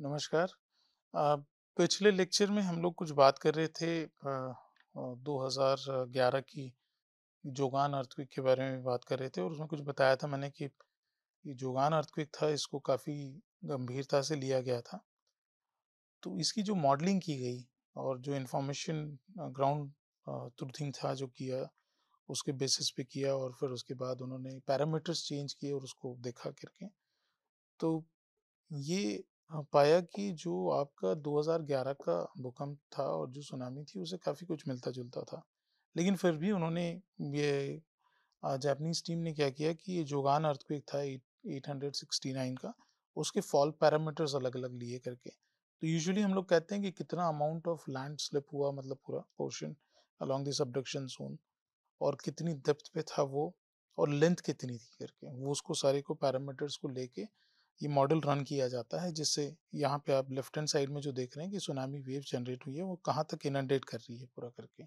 नमस्कार। अ, पिछले लेक्चर में हम लोग कुछ बात कर रहे थे 2011 की जोगान अर्थक्वेक के बारे में बात कर रहे थे और उसमें कुछ बताया था मैंने कि ये जोगान अर्थक्वेक था, इसको काफ़ी गंभीरता से लिया गया था। तो इसकी जो मॉडलिंग की गई और जो इन्फॉर्मेशन ग्राउंड ट्रूथिंग था जो किया, उसके बेसिस पे किया और फिर उसके बाद उन्होंने पैरामीटर्स चेंज किए और उसको देखा करके। तो ये पाया कि जो आपका 2011 का भूकंप था और जो सुनामी थी उससे काफ़ी कुछ मिलता-जुलता था। लेकिन फिर भी उन्होंने ये जापानीज़ टीम ने क्या किया कि ये जोगान अर्थक्वेक था 869 का, उसके फॉल पैरामीटर्स अलग-अलग लिए करके। तो यूजुअली हम लोग कहते हैं कि कितना अमाउंट ऑफ लैंड स्लिप हुआ, मतलब पूरा portion along the subduction zone और कितनी डेप्थ पे था वो और लेंथ कितनी थी करके। वो उसको सारे को पैरामीटर्स को लेके ये मॉडल रन किया जाता है, जिससे यहाँ पे आप लेफ्ट हैंड साइड में जो देख रहे हैं कि सुनामी वेव जनरेट हुई है वो कहाँ तक इनंडेट कर रही है पूरा करके।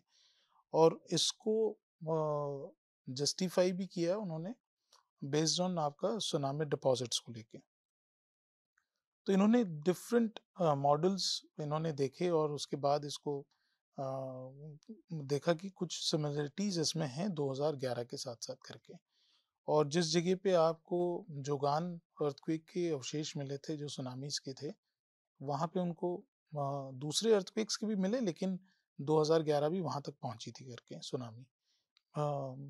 और इसको जस्टिफाई भी किया उन्होंने बेस्ड ऑन आपका सुनामी डिपॉजिट्स को लेके। तो इन्होंने डिफरेंट मॉडल्स इन्होंने देखे और उसके बाद इसको देखा कि कुछ सिमिलरिटीज इसमें हैं 2011 के साथ साथ करके। और जिस जगह पे आपको जोगान अर्थक्वेक के अवशेष मिले थे जो सुनामीज के थे, वहाँ पे उनको दूसरे अर्थक्वेक्स के भी मिले, लेकिन 2011 भी वहाँ तक पहुँची थी करके सुनामी।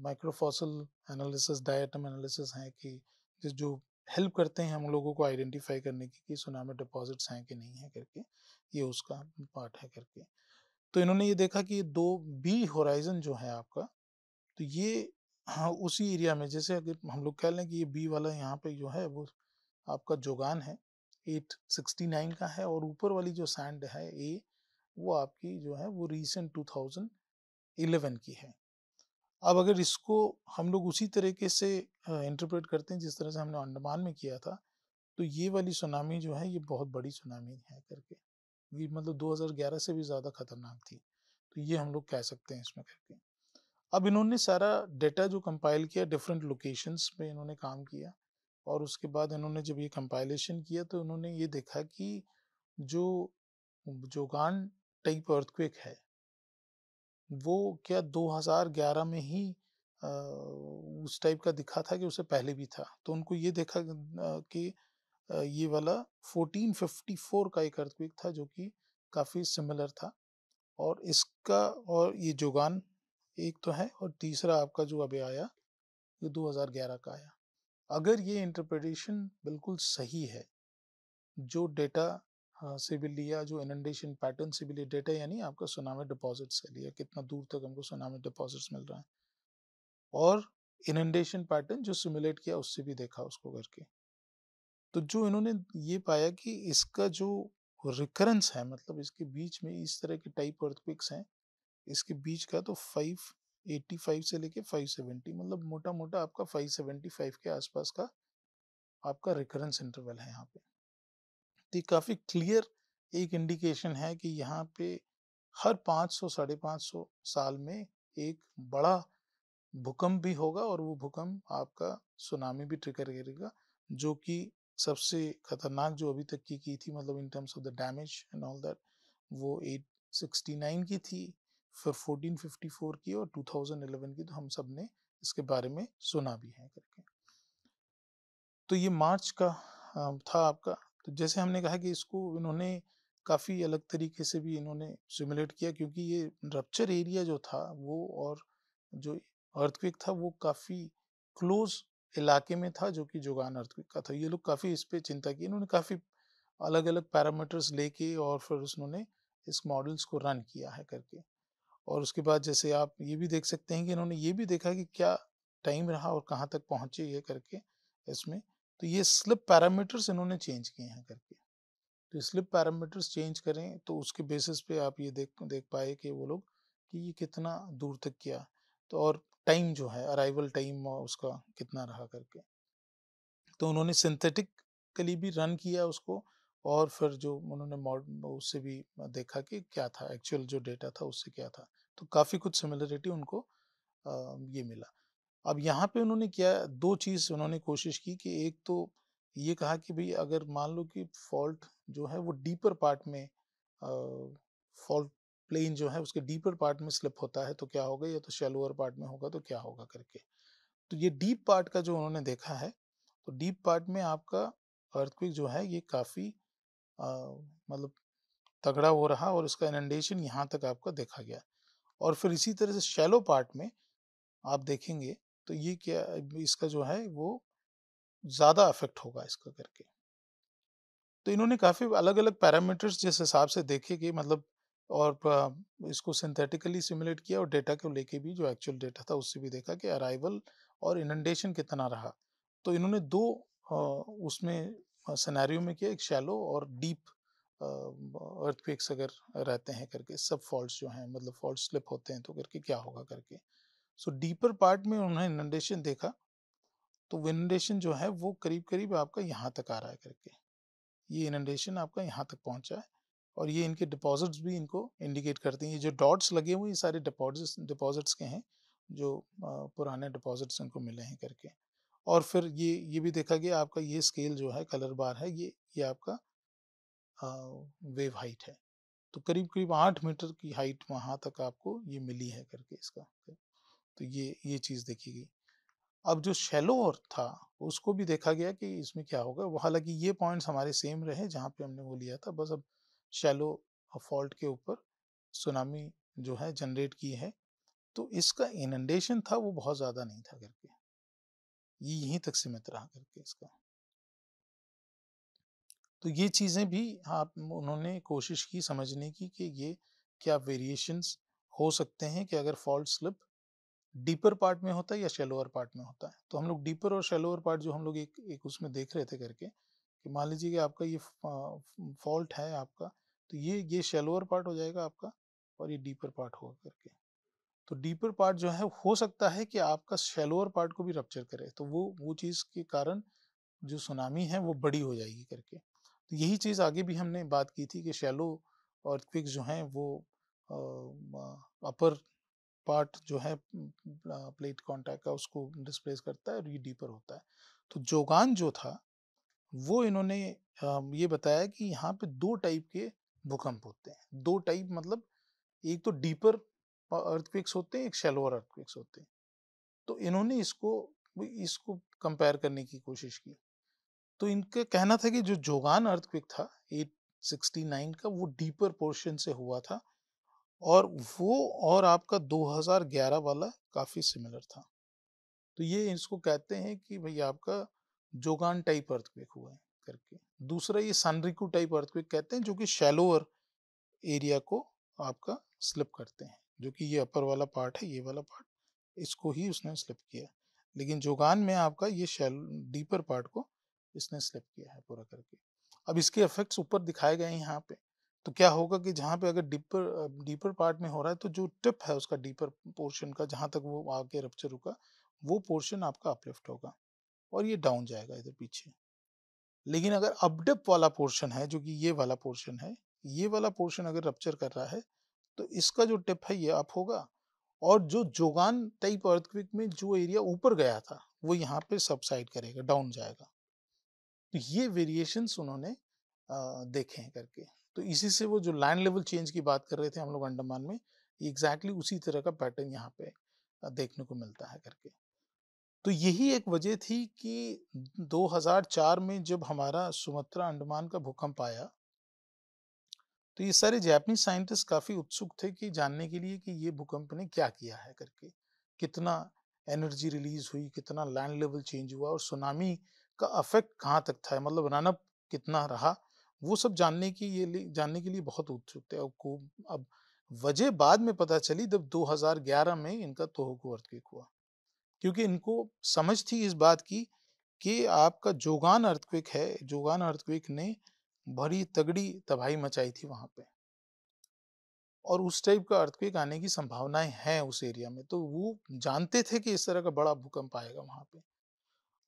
माइक्रोफॉसल एनालिसिस, डायटम एनालिसिस हैं कि जो हेल्प करते हैं हम लोगों को आइडेंटिफाई करने की कि सुनामी डिपॉजिट्स हैं कि नहीं है करके, ये उसका पार्ट है करके। तो इन्होंने ये देखा कि दो बी होराइजन जो है आपका, तो ये हाँ उसी एरिया में, जैसे अगर हम लोग कह लें कि ये बी वाला यहाँ पे जो है वो आपका जोगान है 869 का है, और ऊपर वाली जो सैंड है ए, वो आपकी जो है वो रीसेंट 2011 की है। अब अगर इसको हम लोग उसी तरीके से इंटरप्रेट करते हैं जिस तरह से हमने अंडमान में किया था, तो ये वाली सुनामी जो है ये बहुत बड़ी सुनामी है करके। ये मतलब 2011 से भी ज़्यादा खतरनाक थी। तो ये हम लोग कह सकते हैं इसमें करके। अब इन्होंने सारा डेटा जो कंपाइल किया डिफरेंट लोकेशंस पे इन्होंने काम किया, और उसके बाद इन्होंने जब ये कंपाइलेशन किया तो इन्होंने ये देखा कि जो जोगान टाइप अर्थक्वेक है वो क्या 2011 में ही उस टाइप का दिखा था कि उससे पहले भी था। तो उनको ये देखा कि ये वाला 1454 का एक अर्थक्वेक था जो कि काफ़ी सिमिलर था। और इसका और ये जोगान एक तो है, और तीसरा आपका जो अभी आया ये 2011 का आया। अगर ये इंटरप्रिटेशन बिल्कुल सही है, जो डेटा से भी लिया, जो इनंडेशन पैटर्न से भी लिया डेटा, यानी आपका सुनामी डिपॉजिट से लिया कितना दूर तक हमको सुनामी डिपॉजिट्स मिल रहा है, और इनंडेशन पैटर्न जो सिमुलेट किया उससे भी देखा उसको करके। तो जो इन्होंने ये पाया कि इसका जो रिकरेंस है, मतलब इसके बीच में इस तरह के टाइप अर्थक्वेक्स हैं, इसके बीच का तो 585 से लेके 570, मतलब मोटा मोटा आपका 575 के आसपास का आपका रिकरेंस इंटरवल है यहाँ पे। तो ये काफ़ी क्लियर एक इंडिकेशन है कि यहाँ पे हर 500 साढ़े 500 साल में एक बड़ा भूकंप भी होगा, और वो भूकंप आपका सुनामी भी ट्रिगर करेगा, जो कि सबसे खतरनाक जो अभी तक की थी, मतलब in terms of the damage and all that, वो 869 की थी, फिर 1454 की और 2011 की, तो हम सब ने इसके बारे में सुना भी है करके। तो ये मार्च का था आपका। तो जैसे हमने कहा कि इसको इन्होंने काफ़ी अलग तरीके से भी इन्होंने सिमुलेट किया, क्योंकि ये रप्चर एरिया जो था वो, और जो अर्थक्वेक था वो काफ़ी क्लोज इलाके में था, जो कि जोगान अर्थक्वेक का था। ये लोग काफ़ी इस पे चिंता की, इन्होंने काफ़ी अलग अलग पैरामीटर्स लेके और फिर उन्होंने इस मॉडल्स को रन किया है करके। और उसके बाद जैसे आप ये भी देख सकते हैं कि इन्होंने ये भी देखा कि क्या टाइम रहा और कहाँ तक पहुँचे ये करके इसमें। तो ये स्लिप पैरामीटर्स इन्होंने चेंज किए हैं करके। तो स्लिप पैरामीटर्स चेंज करें तो उसके बेसिस पे आप ये देख देख पाए कि वो लोग कि ये कितना दूर तक किया, तो और टाइम जो है अराइवल टाइम उसका कितना रहा करके। तो उन्होंने सिंथेटिकली भी रन किया उसको, और फिर जो उन्होंने उससे भी देखा कि क्या था एक्चुअल जो डेटा था उससे क्या था। तो काफ़ी कुछ सिमिलरिटी उनको ये मिला। अब यहाँ पे उन्होंने क्या, दो चीज़ उन्होंने कोशिश की कि एक तो ये कहा कि भाई अगर मान लो कि फॉल्ट जो है वो डीपर पार्ट में, फॉल्ट प्लेन जो है उसके डीपर पार्ट में स्लिप होता है तो क्या होगा, या तो शैलोअर पार्ट में होगा तो क्या होगा करके। तो ये डीप पार्ट का जो उन्होंने देखा है, तो डीप पार्ट में आपका अर्थक्वेक जो है ये काफी मतलब तगड़ा हो रहा और इसका इनंडेशन यहाँ तक आपका देखा गया। और फिर इसी तरह से शैलो पार्ट में आप देखेंगे तो ये क्या, इसका जो है वो ज्यादा अफेक्ट होगा इसका करके। तो इन्होंने काफी अलग अलग पैरामीटर्स जिस हिसाब से देखे कि मतलब, और इसको सिंथेटिकली सिमुलेट किया और डेटा को लेके भी जो एक्चुअल डेटा था उससे भी देखा कि अराइवल और इनंडेशन कितना रहा। तो इन्होंने दो उसमें सिनेरियो में किया, एक शैलो और डीप अर्थक्वेक्स अगर रहते हैं करके, सब फॉल्ट्स जो हैं मतलब फॉल्ट स्लिप होते हैं तो करके क्या होगा करके। सो डीपर पार्ट में उन्होंने इनंडेशन देखा, तो इनंडेशन जो है वो करीब करीब आपका यहाँ तक आ रहा है करके, ये इनंडेशन आपका यहाँ तक पहुंचा है। और ये इनके डिपॉजिट्स भी इनको इंडिकेट करते हैं, ये जो डॉट्स लगे हुए ये सारे डिपॉजिट्स के हैं जो पुराने डिपॉजिट्स इनको मिले हैं करके। और फिर ये भी देखा गया आपका ये स्केल जो है कलर बार है, ये आपका वेव हाइट है। तो करीब करीब 8 मीटर की हाइट वहां तक आपको ये मिली है करके इसका। तो ये चीज देखी गई। अब जो शैलो और था उसको भी देखा गया कि इसमें क्या होगा, वो हालांकि ये पॉइंट्स हमारे सेम रहे जहाँ पे हमने वो लिया था, बस अब शैलो फॉल्ट के ऊपर सुनामी जो है जनरेट की है, तो इसका इनंडेशन था वो बहुत ज्यादा नहीं था करके, ये यहीं तक सीमित रहा करके इसका। तो ये चीजें भी आप उन्होंने कोशिश की समझने की कि ये क्या वेरिएशंस हो सकते हैं कि अगर फॉल्ट स्लिप डीपर पार्ट में होता है या शैलोअर पार्ट में होता है। तो हम लोग डीपर और शैलोअर पार्ट जो हम लोग एक उसमें देख रहे थे करके, कि मान लीजिए कि आपका ये फॉल्ट है आपका, तो ये शैलोअर पार्ट हो जाएगा आपका और ये डीपर पार्ट होगा करके। तो डीपर पार्ट जो है हो सकता है कि आपका शैलोअर पार्ट को भी रप्चर करे, तो वो चीज के कारण जो सुनामी है वो बड़ी हो जाएगी करके। तो यही चीज आगे भी हमने बात की थी कि शैलो अर्थक्वेक्स जो हैं वो अपर पार्ट जो है प्लेट कांटेक्ट का उसको डिस्प्लेस करता है और ये डीपर होता है। तो जोगान जो था वो इन्होंने ये बताया कि यहाँ पे दो टाइप के भूकंप होते हैं। दो टाइप मतलब एक तो डीपर अर्थक्वेक्स होते हैं, एक शैलोअर अर्थक्वेक्स होते हैं। तो इन्होंने इसको इसको कंपेयर करने की कोशिश की। तो इनका कहना था कि जो जोगान अर्थक्वेक था 869 का वो डीपर पोर्शन से हुआ था, और वो और आपका 2011 वाला काफी सिमिलर था। तो ये इसको कहते हैं कि भाई आपका जोगान टाइप अर्थक्वेक हुआ है करके। दूसरा ये सनरिकू टाइप अर्थक्वेक कहते हैं जो कि शैलोअर एरिया को आपका स्लिप करते हैं, जो कि ये अपर वाला पार्ट है, ये वाला पार्ट इसको ही उसने स्लिप किया। लेकिन जोगान में आपका ये डीपर पार्ट को इसने स्लिप किया है पूरा करके। अब इसके इफेक्ट्स ऊपर दिखाए गए हैं यहाँ पे। तो क्या होगा कि जहाँ पे अगर डीपर डीपर पार्ट में हो रहा है तो जो टिप है उसका डीपर पोर्शन का जहां तक वो आके रप्चर रुका, वो पोर्शन आपका अपलिफ्ट होगा और ये डाउन जाएगा इधर पीछे। लेकिन अगर अपडिप वाला पोर्शन है जो कि ये वाला पोर्शन है, ये वाला पोर्शन अगर रप्चर कर रहा है तो इसका जो टिप है ये अप होगा, और जो जोगान टाइप अर्थक्वेक में जो एरिया ऊपर गया था वो यहाँ पे सबसाइड करेगा, डाउन जाएगा। तो ये वेरिएशंस उन्होंने देखे हैं करके। तो इसी से वो जो लैंड लेवल चेंज की बात कर रहे थे हम लोग अंडमान में, एग्जैक्टली उसी तरह का पैटर्न यहाँ पे देखने को मिलता है करके। तो यही एक वजह थी कि 2004 में जब हमारा सुमात्रा अंडमान का भूकंप आया, तो ये सारे जापानीज साइंटिस्ट काफी उत्सुक थे कि जानने के लिए कि ये भूकंप ने क्या किया है करके, कितना एनर्जी रिलीज हुई, कितना लैंड लेवल चेंज हुआ और सुनामी का इफेक्ट कहाँ तक था, मतलब रन अप कितना रहा, वो सब जानने के लिए बहुत उत्सुक थे। अब वजह बाद में पता चली जब 2011 में इनका तोहोकू अर्थक्वेक हुआ, क्योंकि इनको समझ थी इस बात की कि आपका जोगान अर्थक्वेक है, जोगान अर्थक्वेक ने बड़ी तगड़ी तबाही मचाई थी वहां पे, और उस टाइप का अर्थक्वेक आने की संभावनाएं हैं उस एरिया में। तो वो जानते थे कि इस तरह का बड़ा भूकंप आएगा वहां पे,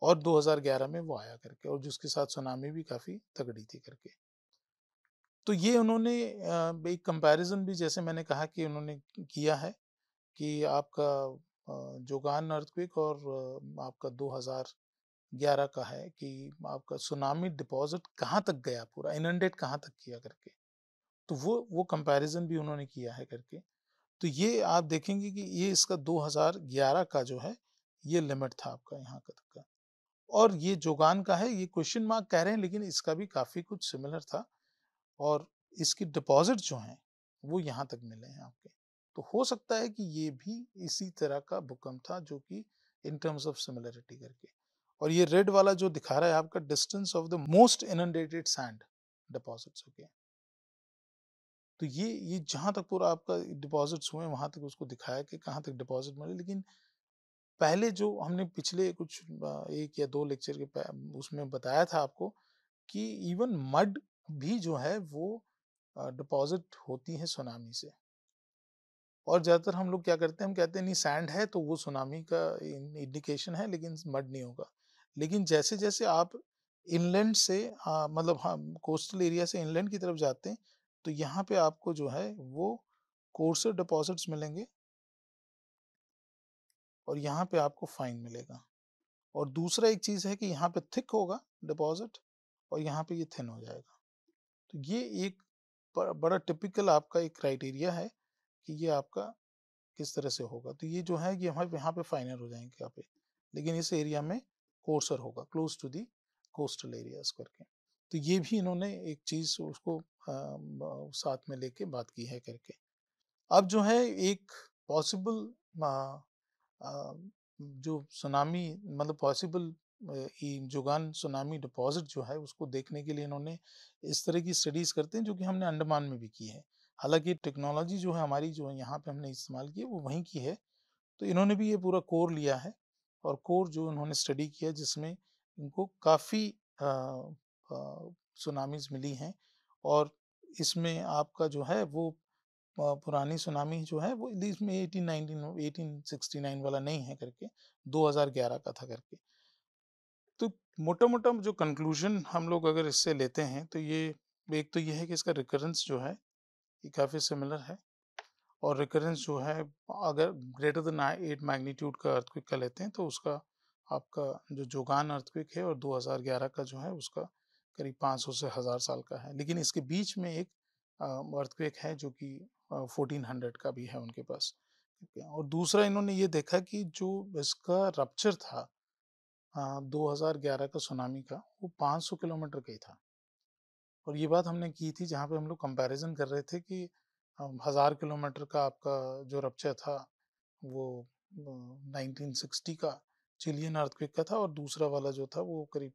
और 2011 में वो आया करके, और जिसके साथ सुनामी भी काफी तगड़ी थी करके। तो ये उन्होंने एक कंपैरिजन भी जैसे मैंने कहा कि उन्होंने किया है कि आपका जोगान अर्थक्वेक और आपका 11 का है कि आपका सुनामी डिपॉजिट कहाँ तक गया, पूरा इनंडेट कहाँ तक किया करके। तो वो कंपैरिजन भी उन्होंने किया है करके। तो ये आप देखेंगे कि ये इसका 2011 का जो है ये लिमिट था आपका यहाँ तक का। और ये जोगान का है, ये क्वेश्चन मार्क कह रहे हैं, लेकिन इसका भी काफी कुछ सिमिलर था। और इसकी डिपॉजिट जो हैं वो यहाँ तक मिले हैं आपके। तो हो सकता है कि ये भी इसी तरह का भूकंप था, जो कि इन टर्म्स ऑफ सिमिलरिटी करके। और ये रेड वाला जो दिखा रहा है आपका distance of the most inundated sand deposits, okay. तो ये जहां तक पूरा आपका डिपॉजिट्स हुए वहां तक उसको दिखाया कि कहाँ तक डिपॉजिट मिले। लेकिन पहले जो हमने पिछले कुछ एक या दो लेक्चर के उसमें बताया था आपको कि इवन मड भी जो है वो डिपॉजिट होती है सुनामी से। और ज्यादातर हम लोग क्या करते हैं, हम कहते हैं नहीं सैंड है तो वो सुनामी का इंडिकेशन है, लेकिन मड नहीं होगा। लेकिन जैसे जैसे आप इनलैंड से मतलब हम कोस्टल एरिया से इनलैंड की तरफ जाते हैं, तो यहाँ पे आपको जो है वो कोर्सर डिपॉजिट्स मिलेंगे और यहाँ पे आपको फाइन मिलेगा। और दूसरा एक चीज है कि यहाँ पे थिक होगा डिपॉजिट और यहाँ पे ये थिन हो जाएगा। तो ये एक बड़ा टिपिकल आपका एक क्राइटेरिया है कि ये आपका किस तरह से होगा। तो ये जो है ये हमारे यहाँ पे फाइनल हो जाएंगे यहाँ पे, लेकिन इस एरिया में कोर्सर होगा close to the coastal areas करके। तो ये भी इन्होंने एक चीज उसको साथ में लेके बात की है करके। अब जो है एक पॉसिबल जो सुनामी मतलब पॉसिबल जोगान सुनामी डिपॉजिट जो है उसको देखने के लिए इन्होंने इस तरह की स्टडीज करते हैं, जो कि हमने अंडमान में भी की है। हालांकि टेक्नोलॉजी जो है हमारी जो है यहाँ पे हमने इस्तेमाल की है वो वहीं की है। तो इन्होंने भी ये पूरा कोर लिया है और कोर जो उन्होंने स्टडी किया जिसमें इनको काफ़ी सुनामीज मिली हैं। और इसमें आपका जो है वो पुरानी सुनामी जो है वो इसमें 1869 वाला नहीं है करके, 2011 का था करके। तो मोटा मोटा जो कंक्लूजन हम लोग अगर इससे लेते हैं तो ये एक तो ये है कि इसका रिकरेंस जो है ये काफ़ी सिमिलर है। और रिकरेंस जो है अगर ग्रेटर देन 8 मैग्नीट्यूड का अर्थक्वेक का लेते हैं तो उसका आपका जो जोगान अर्थक्वेक है और 2011 का जो है उसका करीब 500 से 1000 साल का है। लेकिन इसके बीच में एक अर्थक्वेक है जो कि 1400 का भी है उनके पास। और दूसरा इन्होंने ये देखा कि जो इसका रप्चर था 2011 का सुनामी का वो 500 किलोमीटर का ही था। और ये बात हमने की थी जहाँ पे हम लोग कंपैरिजन कर रहे थे कि 1000 किलोमीटर का आपका जो रप्चर था वो 1960 का चिलियन अर्थक्वेक का था, और दूसरा वाला जो था वो करीब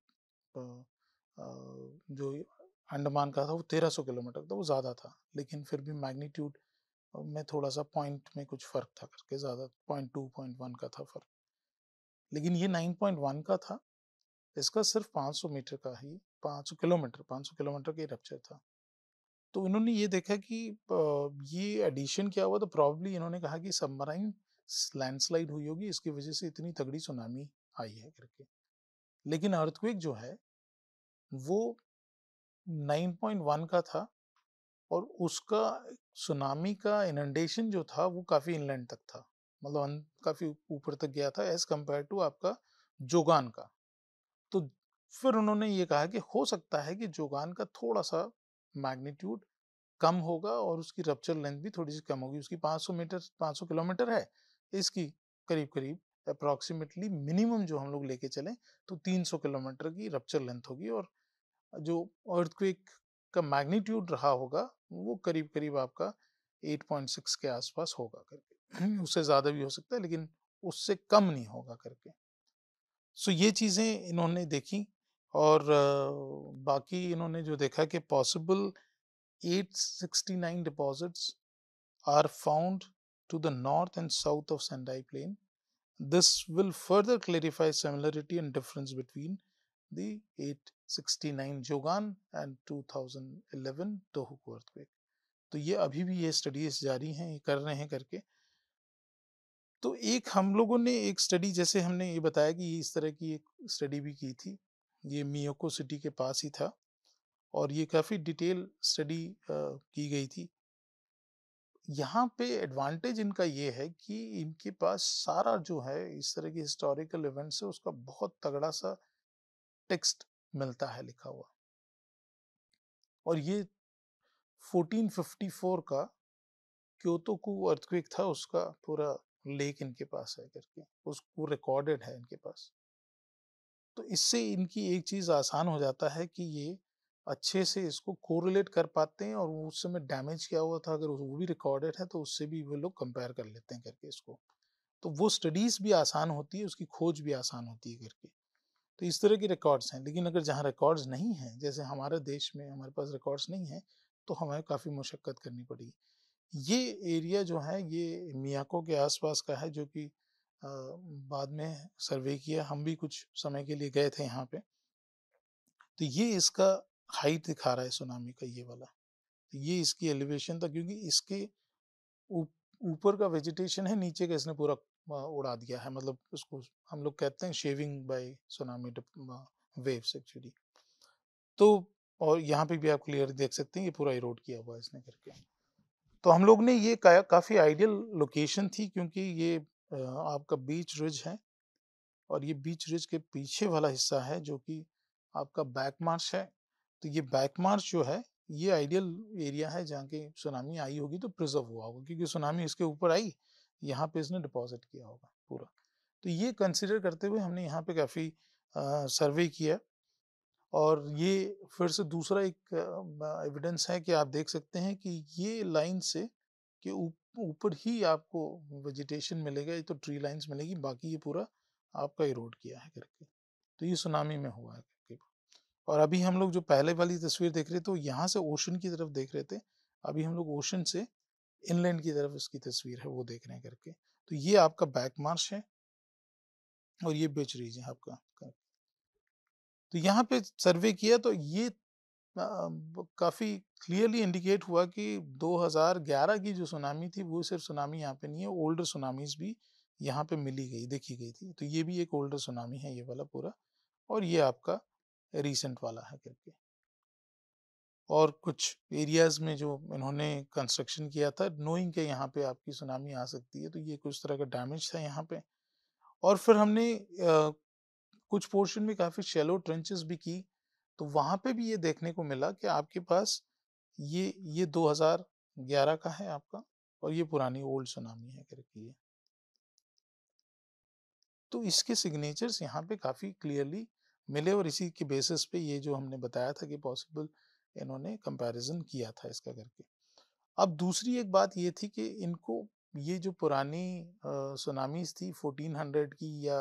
जो अंडमान का था वो 1300 किलोमीटर था, वो ज़्यादा था। लेकिन फिर भी मैग्नीट्यूड में थोड़ा सा पॉइंट में कुछ फ़र्क था करके, ज़्यादा 0.2 0.1 का था फ़र्क। लेकिन ये 9.1 का था, इसका सिर्फ 500 मीटर का ही 500 किलोमीटर का ही रप्चर था। तो इन्होंने ये देखा कि ये एडिशन क्या हुआ, तो प्रॉब्ली इन्होंने कहा कि सबमराइन लैंडस्लाइड हुई होगी, इसकी वजह से इतनी तगड़ी सुनामी आई है करके। लेकिन अर्थक्वेक जो है वो 9.1 का था और उसका सुनामी का इनंडेशन जो था वो काफी इनलैंड तक था, मतलब काफी ऊपर तक गया था एज कंपेयर टू आपका जोगान का। तो फिर उन्होंने ये कहा कि हो सकता है कि जोगान का थोड़ा सा मैग्नीट्यूड कम होगा और उसकी रप्चर लेंथ भी थोड़ी सी कम होगी। उसकी 500 किलोमीटर है, इसकी करीब करीब अप्रोक्सीमेटली मिनिमम जो हम लोग लेके चलें तो 300 किलोमीटर की रप्चर लेंथ होगी। और जो अर्थक्वेक का मैग्नीट्यूड रहा होगा वो करीब करीब आपका 8.6 के आसपास होगा करके। उससे ज़्यादा भी हो सकता है लेकिन उससे कम नहीं होगा करके। सो ये चीज़ें इन्होंने देखी। और बाकी इन्होंने जो देखा कि possible 869 deposits are found to the north and south of Sendai Plain. This will further clarify similarity and difference between the 869 जोगान and 2011 Tohoku earthquake. तो ये अभी भी ये स्टडीज जारी हैं, ये कर रहे हैं करके। तो एक हम लोगों ने एक स्टडी, जैसे हमने ये बताया कि इस तरह की एक स्टडी भी की थी, ये मियोको सिटी के पास ही था और ये काफ़ी डिटेल स्टडी की गई थी। यहाँ पे एडवांटेज इनका ये है कि इनके पास सारा जो है इस तरह के हिस्टोरिकल इवेंट्स है उसका बहुत तगड़ा सा टेक्स्ट मिलता है लिखा हुआ। और ये 1454 का क्योतोकू अर्थक्वेक था, उसका पूरा लेख इनके पास है करके, उसको रिकॉर्डेड है इनके पास। तो इससे इनकी एक चीज आसान हो जाता है कि ये अच्छे से इसको कोरिलेट कर पाते हैं, और उस समय डैमेज क्या हुआ था अगर वो भी रिकॉर्डेड है तो उससे भी वो लोग कंपेयर कर लेते हैं करके इसको। तो वो स्टडीज भी आसान होती है, उसकी खोज भी आसान होती है करके। तो इस तरह के रिकॉर्ड्स हैं। लेकिन अगर जहाँ रिकॉर्ड्स नहीं हैं, जैसे हमारे देश में हमारे पास रिकॉर्ड्स नहीं है, तो हमें काफ़ी मुशक्कत करनी पड़ेगी। ये एरिया जो है ये मियाको के आसपास का है, जो कि बाद में सर्वे किया, हम भी कुछ समय के लिए गए थे यहाँ पे। तो ये इसका हाइट दिखा रहा है सुनामी का, ये वाला। तो ये इसकी एलिवेशन था, क्योंकि इसके ऊपर का वेजिटेशन है, नीचे का इसने पूरा उड़ा दिया है। मतलब उसको हम लोग कहते हैं shaving by tsunami waves actually. तो और यहाँ पे भी आप क्लियर देख सकते हैं, ये पूरा इरोड किया हुआ है इसने करके। तो हम लोग ने ये काफी आइडियल लोकेशन थी, क्योंकि ये आपका बीच रिज है, और ये बीच रिज के पीछे वाला हिस्सा है जो कि आपका बैक मार्श है। तो ये बैक मार्श जो है, ये आइडियल एरिया है जहाँ की सुनामी आई होगी तो प्रिजर्व हुआ होगा, क्योंकि सुनामी इसके ऊपर आई, यहाँ पे इसने डिपॉजिट किया होगा पूरा। तो ये कंसिडर करते हुए हमने यहाँ पे काफी सर्वे किया। और ये फिर से दूसरा एक एविडेंस है कि आप देख सकते हैं कि ये लाइन से कि ऊपर ही आपको वेजिटेशन मिलेगा, ये तो ट्री लाइंस मिलेगी, बाकी ये पूरा आपका इरोड किया है करके। तो ये सुनामी में हुआ है करके। और अभी हम लोग जो पहले वाली तस्वीर देख रहे थे, तो यहाँ से ओशन की तरफ देख रहे थे, अभी हम लोग ओशन से इनलैंड की तरफ इसकी तस्वीर है वो देख रहे हैं करके। तो ये आपका बैक मार्श है, और ये बीच रीज है आपका। तो यहाँ पे सर्वे किया तो ये काफी क्लियरली इंडिकेट हुआ कि 2011 की जो सुनामी थी वो सिर्फ सुनामी यहाँ पे नहीं है, ओल्डर सुनामीज भी यहाँ पे मिली गई, देखी गई थी। तो ये भी एक ओल्डर सुनामी है ये वाला पूरा, और ये आपका रीसेंट वाला है करके। और कुछ एरियाज में जो इन्होंने कंस्ट्रक्शन किया था नोइंग के यहाँ पे आपकी सुनामी आ सकती है, तो ये कुछ तरह का डैमेज था यहाँ पे। और फिर हमने कुछ पोर्शन में काफी शैलो ट्रेंचेस भी की, तो वहां पे भी ये देखने को मिला कि आपके पास ये 2011 का है आपका, और ये पुरानी ओल्ड सुनामी है करके ये। तो इसके सिग्नेचर्स यहाँ पे काफी क्लियरली मिले, और इसी के बेसिस पे ये जो हमने बताया था कि पॉसिबल इन्होंने कंपैरिजन किया था इसका करके। अब दूसरी एक बात ये थी कि इनको ये जो पुरानी सुनामीज थी 1400 की या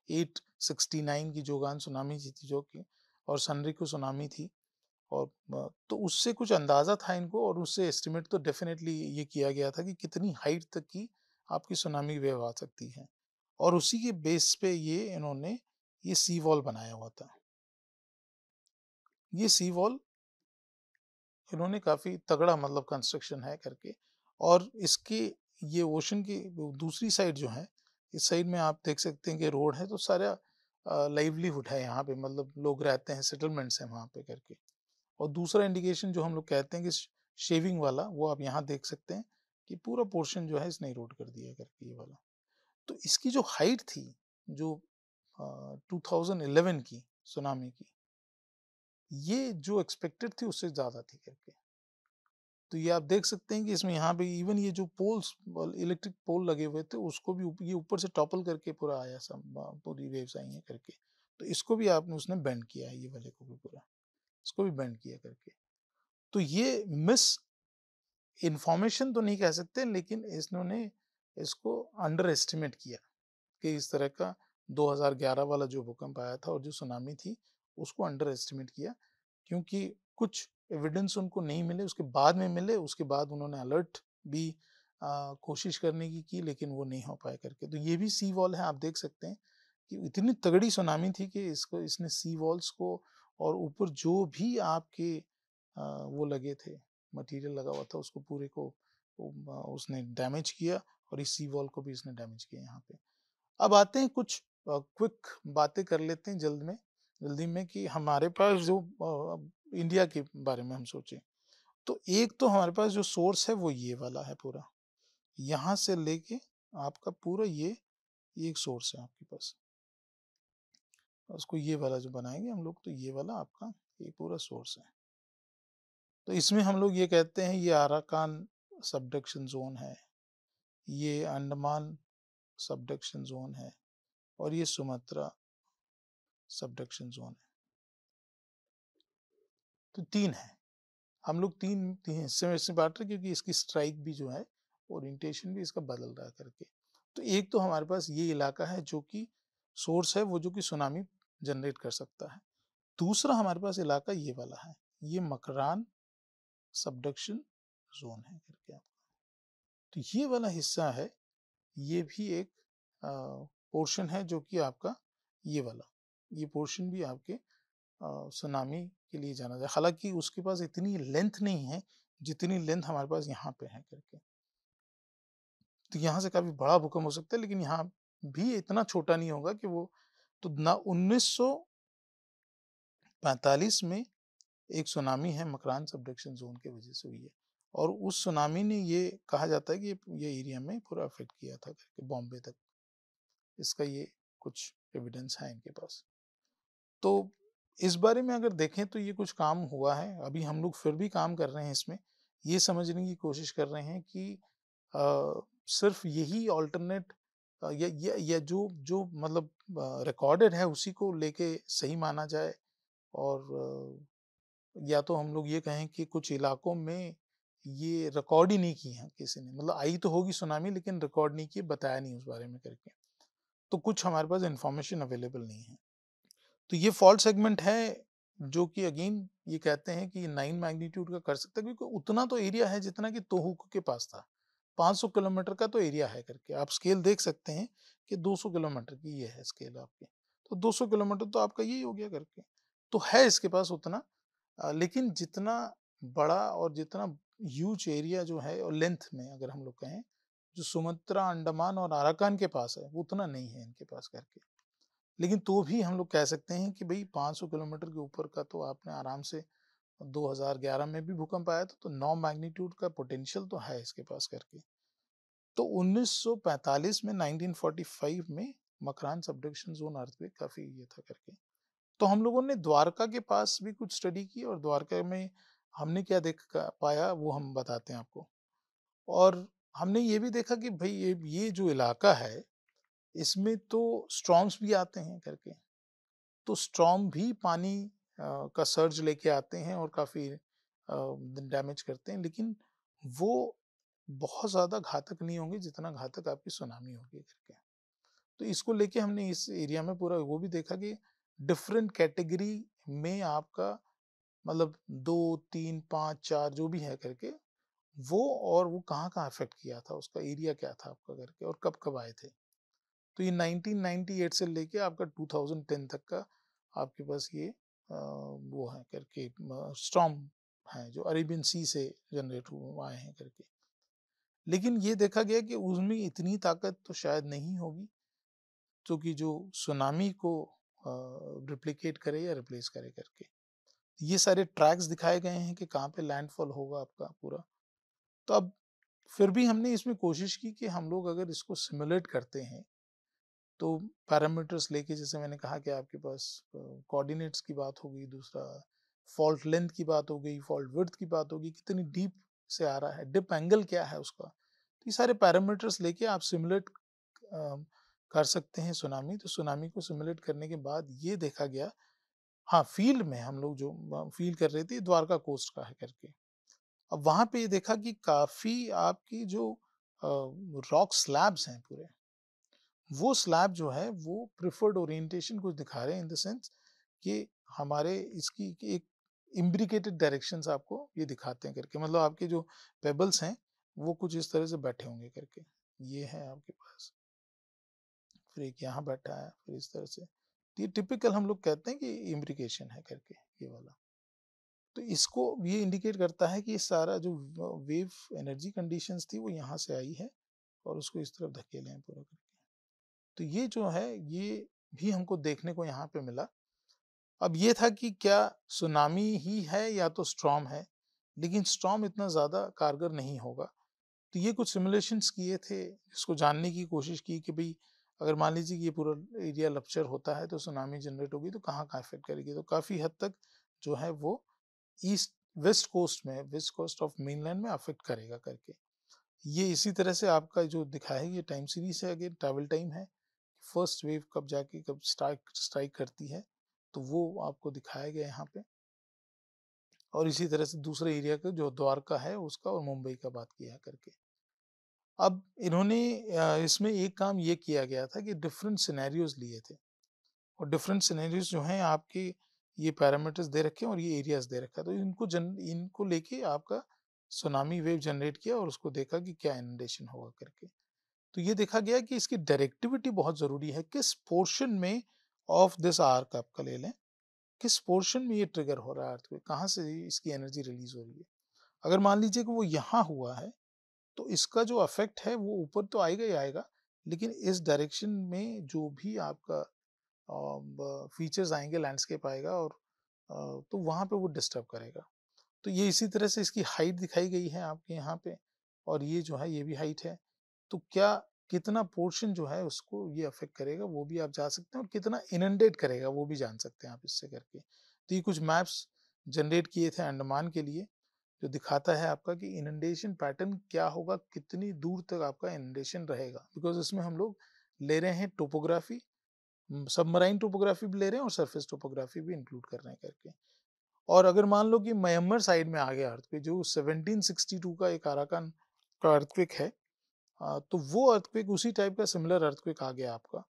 869 की जोगान सुनामी थी जो कि, और सनरिको सुनामी थी, और तो उससे कुछ अंदाजा था इनको, और उससे एस्टिमेट तो डेफिनेटली ये किया गया था कि कितनी हाइट तक की आपकी सुनामी वेव आ सकती है। और उसी के बेस पे ये इन्होंने ये सी वॉल बनाया हुआ था। ये सी वॉल इन्होंने काफी तगड़ा मतलब कंस्ट्रक्शन है करके। और इसके ये ओशन की दूसरी साइड जो है, इस साइड में आप देख सकते हैं कि रोड है, तो सारा लाइवलीहुड है यहाँ पे, मतलब लोग रहते हैं, सेटलमेंट्स हैं वहाँ पे करके। और दूसरा इंडिकेशन जो हम लोग कहते हैं कि शेविंग वाला, वो आप यहाँ देख सकते हैं कि पूरा पोर्शन जो है इसने इरोड कर दिया करके ये वाला। तो इसकी जो हाइट थी, जो 2011 की सुनामी की, ये जो एक्सपेक्टेड थी उससे ज्यादा थी करके। तो ये आप देख सकते हैं कि इसमें यहाँ पे इवन ये जो पोल्स, इलेक्ट्रिक पोल लगे हुए थे, उसको भी ये ऊपर से टॉपल करके पूरा आया, सब पूरी वेव्स आई हैं करके। तो इसको भी आपने उसने बेंड किया है, ये वाले को भी पूरा, इसको भी बेंड किया करके। तो ये मिस इंफॉर्मेशन तो नहीं कह सकते, लेकिन इन्होंने इसको अंडर एस्टिमेट किया कि इस तरह का 2011 वाला जो भूकंप आया था और जो सुनामी थी उसको अंडर एस्टिमेट किया, क्योंकि कुछ एविडेंस उनको नहीं मिले, उसके बाद में मिले। उसके बाद उन्होंने अलर्ट भी कोशिश करने की लेकिन वो नहीं हो पाए करके। तो ये भी सी वॉल है, आप देख सकते हैं कि इतनी तगड़ी सुनामी थी कि इसको इसने सी वॉल्स को, और ऊपर जो भी आपके वो लगे थे, मटेरियल लगा हुआ था, उसको पूरे को उसने डैमेज किया, और इस सी वॉल को भी इसने डैमेज किया यहाँ पे। अब आते हैं कुछ क्विक बातें कर लेते हैं जल्दी में कि हमारे पास जो इंडिया के बारे में हम सोचें, तो एक तो हमारे पास जो सोर्स है वो ये वाला है पूरा, यहाँ से लेके आपका पूरा ये एक सोर्स है आपके पास। उसको ये वाला जो बनाएंगे हम लोग, तो ये वाला आपका ये पूरा सोर्स है। तो इसमें हम लोग ये कहते हैं ये अराकान सबडक्शन जोन है, ये अंडमान सबडक्शन जोन है, और ये सुमात्रा सबडक्शन जोन है। तो तीन है, हम लोग तीन तीन हिस्से में इससे बांट रहे क्योंकि इसकी स्ट्राइक भी जो है, ओरिएंटेशन भी इसका बदल रहा है करके। तो एक तो हमारे पास ये इलाका है जो कि सोर्स है, वो जो कि सुनामी जनरेट कर सकता है। दूसरा हमारे पास इलाका ये वाला है, ये मकरान सबडक्शन जोन है करके आपका। तो ये वाला हिस्सा है, ये भी एक पोर्शन है जो कि आपका ये वाला, ये पोर्शन भी आपके सुनामी के लिए जाना जाए। हालांकि उसके पास इतनी लेंथ नहीं है जितनी लेंथ हमारे पास यहाँ पे है करके। तो यहाँ से काफी बड़ा भूकंप हो सकता है, लेकिन यहाँ भी इतना छोटा नहीं होगा कि वो, तो ना 1945 में एक सुनामी है मकरान सबडक्शन जोन की वजह से हुई है, और उस सुनामी ने ये कहा जाता है कि ये एरिया में पूरा अफेक्ट किया था करके, बॉम्बे तक। इसका ये कुछ एविडेंस है इनके पास। तो इस बारे में अगर देखें तो ये कुछ काम हुआ है, अभी हम लोग फिर भी काम कर रहे हैं इसमें, ये समझने की कोशिश कर रहे हैं कि सिर्फ यही ऑल्टरनेट या जो जो मतलब रिकॉर्डेड है उसी को लेके सही माना जाए, और या तो हम लोग ये कहें कि कुछ इलाकों में ये रिकॉर्ड ही नहीं की है किसी ने, मतलब आई तो होगी सुनामी लेकिन रिकॉर्ड नहीं की, बताया नहीं उस बारे में करके। तो कुछ हमारे पास इंफॉर्मेशन अवेलेबल नहीं है। तो ये फॉल्ट सेगमेंट है जो कि अगेन ये कहते हैं कि 9 मैग्नीट्यूड का कर सकता है, क्योंकि उतना तो एरिया है जितना कि तोहुक के पास था। 500 किलोमीटर का तो एरिया है करके, आप स्केल देख सकते हैं कि 200 किलोमीटर की ये है स्केल आपके, तो 200 किलोमीटर तो आपका यही हो गया करके। तो है इसके पास उतना, लेकिन जितना बड़ा और जितना ह्यूज एरिया जो है, और लेंथ में अगर हम लोग कहें, जो सुमात्रा, अंडमान और अराकान के पास है वो उतना नहीं है इनके पास करके। लेकिन तो भी हम लोग कह सकते हैं कि भाई 500 किलोमीटर के ऊपर का तो आपने आराम से, 2011 में भी भूकंप आया था तो 9 मैग्नीट्यूड का पोटेंशियल तो है इसके पास करके। तो 1945 में, 1945 में मकरान सबडक्शन जोन अर्थक्वेक काफी ये था करके। तो हम लोगों ने द्वारका के पास भी कुछ स्टडी की, और द्वारका में हमने क्या देख पाया वो हम बताते हैं आपको। और हमने ये भी देखा कि भाई ये जो इलाका है इसमें तो स्ट्रॉम्स भी आते हैं करके। तो स्ट्रॉम भी पानी का सर्ज लेके आते हैं और काफी डैमेज करते हैं, लेकिन वो बहुत ज्यादा घातक नहीं होंगे जितना घातक आपकी सुनामी होगी करके। तो इसको लेके हमने इस एरिया में पूरा वो भी देखा कि डिफरेंट कैटेगरी में आपका, मतलब 2, 3, 5, 4 जो भी है करके वो, और वो कहाँ कहाँ अफेक्ट किया था, उसका एरिया क्या था आपका करके, और कब कब आए थे। तो ये 1998 से लेके आपका 2010 तक का आपके पास ये वो है करके स्टॉर्म है जो अरेबियन सी से जनरेट हुए आए हैं करके। लेकिन ये देखा गया कि उसमें इतनी ताकत तो शायद नहीं होगी क्योंकि जो सुनामी को रिप्लिकेट करे या रिप्लेस करे करके। ये सारे ट्रैक्स दिखाए गए हैं कि कहाँ पे लैंडफॉल होगा आपका पूरा। तो अब फिर भी हमने इसमें कोशिश की कि हम लोग अगर इसको सिमुलेट करते हैं तो पैरामीटर्स लेके, जैसे मैंने कहा कि आपके पास कोऑर्डिनेट्स की बात होगी, दूसरा फॉल्ट लेंथ की बात हो गई, फॉल्ट विड्थ की बात होगी, कितनी डीप से आ रहा है, डिप एंगल क्या है उसका। तो ये सारे पैरामीटर्स लेके आप सिमुलेट कर सकते हैं सुनामी। तो सुनामी को सिमुलेट करने के बाद ये देखा गया, हाँ फील्ड में हम लोग जो फील कर रहे थे द्वारका कोस्ट का है करके। अब वहां पे ये देखा कि काफी आपकी जो रॉक स्लैब्स हैं पूरे, वो स्लैब जो है वो प्रिफर्ड ओरिएंटेशन कुछ दिखा रहे हैं, इन द सेंस कि हमारे इसकी एक इम्ब्रिकेटेड डायरेक्शंस आपको ये दिखाते हैं करके, मतलब आपके जो पेबल्स हैं वो कुछ इस तरह से बैठे होंगे करके। ये है आपके पास, फिर एक यहाँ बैठा है, फिर इस तरह से। तो ये टिपिकल हम लोग कहते हैं कि इम्ब्रिकेशन है करके ये वाला। तो इसको ये इंडिकेट करता है कि ये सारा जो वेव एनर्जी कंडीशंस थी वो यहाँ से आई है और उसको इस तरफ धकेले हैं पूरा करके। तो ये जो है ये भी हमको देखने को यहाँ पे मिला। अब ये था कि क्या सुनामी ही है या तो स्ट्रॉम है, लेकिन स्ट्रॉम इतना ज़्यादा कारगर नहीं होगा। तो ये कुछ सिमुलेशंस किए थे जिसको जानने की कोशिश की कि भाई अगर मान लीजिए कि ये पूरा एरिया रप्चर होता है तो सुनामी जनरेट होगी तो कहाँ-कहाँ इफ़ेक्ट करेगी? तो काफ़ी हद तक जो है वो ईस्ट वेस्ट कोस्ट में, वेस्ट कोस्ट ऑफ मेनलैंड में अफ़ेक्ट करेगा करके। ये इसी तरह से आपका जो दिखा है ये टाइम सीरीज़ है, अगेन ट्रैवल टाइम है। फर्स्ट वेव कब जाके कब स्ट्राइक करती है, तो वो आपको दिखाया गया है यहाँ पे। और इसी तरह से दूसरे एरिया का जो द्वारका है उसका और मुंबई का बात किया है करके। अब इन्होंने इसमें एक काम ये किया गया था कि डिफरेंट सिनेरियोज़ लिए थे और डिफरेंट सिनेरियोज़ जो हैं आपके ये पैरामीटर्स दे रखे हैं और ये एरियाज़ दे रखा है। तो इनको लेके आपका सुनामी वेव जनरेट किया और उसको देखा कि क्या इनंडेशन होगा करके। तो ये देखा गया कि इसकी डायरेक्टिविटी बहुत ज़रूरी है, किस पोर्शन में ऑफ दिस आर्क आपका ले लें, किस पोर्शन में ये ट्रिगर हो रहा है अर्थक्वेक, कहाँ से इसकी एनर्जी रिलीज़ हो रही है। अगर मान लीजिए कि वो यहाँ हुआ है, तो इसका जो इफ़ेक्ट है वो ऊपर तो आएगा ही आएगा, लेकिन इस डायरेक्शन में जो भी आपका फीचर्स आएँगे, लैंडस्केप आएगा और तो वहाँ पे वो डिस्टर्ब करेगा। तो ये इसी तरह से इसकी हाइट दिखाई गई है आपके यहाँ पे और ये जो है ये भी हाइट है। तो क्या कितना पोर्शन जो है उसको ये अफ़ेक्ट करेगा वो भी आप जा सकते हैं और कितना इनंडेट करेगा वो भी जान सकते हैं आप इससे करके। तो ये कुछ मैप्स जनरेट किए थे अंडमान के लिए, जो दिखाता है आपका कि इनंडेशन पैटर्न क्या होगा, कितनी दूर तक आपका इनंडेशन रहेगा। बिकॉज़ इसमें हम लोग ले रहे हैं टोपोग्राफी, सबमराइन टोपोग्राफी भी ले रहे हैं और सरफेस टोपोग्राफी भी इंक्लूड कर रहे हैं करके। और अगर मान लो कि म्यांमार साइड में आ गया अर्थक्वेक, जो 1762 का एक आराकान का अर्थक्वेक है, तो वो अर्थक्वेक उसी टाइप का सिमिलर अर्थक्वेक आ गया आपका,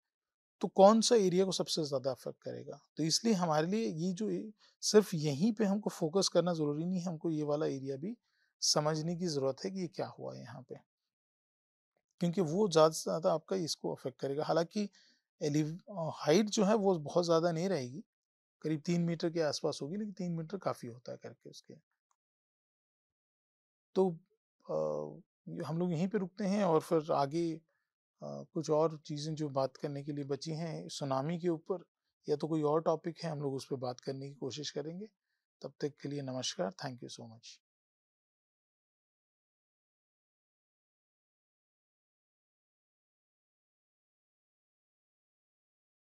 तो कौन सा एरिया को सबसे ज़्यादा अफेक्ट करेगा? तो इसलिए हमारे लिए ये जो सिर्फ यहीं पे हमको फोकस करना ज़रूरी नहीं है, हमको ये वाला एरिया भी समझने की ज़रूरत है कि ये क्या हुआ है यहाँ पे। क्योंकि वो ज़्यादा से ज़्यादा आपका इसको अफेक्ट करेगा। हालाँकि हाइट जो है वो बहुत ज़्यादा नहीं रहेगी, करीब 3 मीटर के आसपास होगी, लेकिन 3 मीटर काफ़ी होता है करके उसके। तो हम लोग यहीं पे रुकते हैं और फिर आगे कुछ और चीज़ें जो बात करने के लिए बची हैं सुनामी के ऊपर या तो कोई और टॉपिक है हम लोग उस पर बात करने की कोशिश करेंगे। तब तक के लिए नमस्कार, थैंक यू सो मच।